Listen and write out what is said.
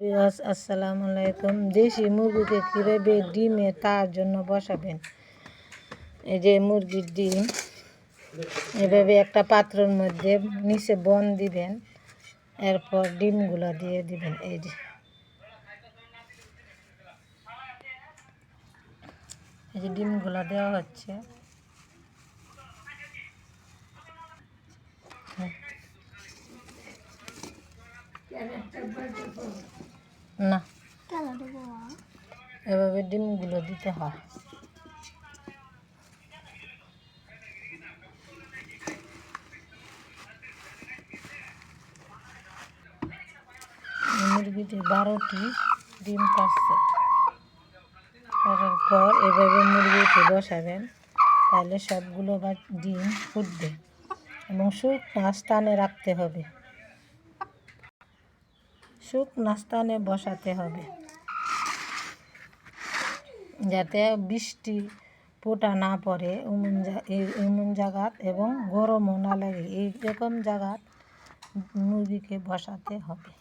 পিয়াস আসসালামু আলাইকুম। দেশি মুরগিকে কীভাবে ডিমে তার জন্য বসাবেন। এই যে মুরগির ডিম এভাবে একটা পাত্রের মধ্যে নিচে বন দিবেন, এরপর ডিমগুলো দিয়ে দিবেন। এই যে ডিমগুলো দেওয়া হচ্ছে। না, এভাবে ডিমগুলো দিতে হয়। মুরগিটি 12টি ডিম পারছে। করার পর এভাবে মুরগিকে বসাবেন, তাহলে সবগুলো ডিম ফুটবে এবং শুকনো স্থানে রাখতে হবে, শুকনো স্থানে বসাতে হবে যাতে বৃষ্টি পোটা না পড়ে এমন জায়গাত এবং গরমও না লাগে, এইরকম জায়গাত মুরগিকে বসাতে হবে।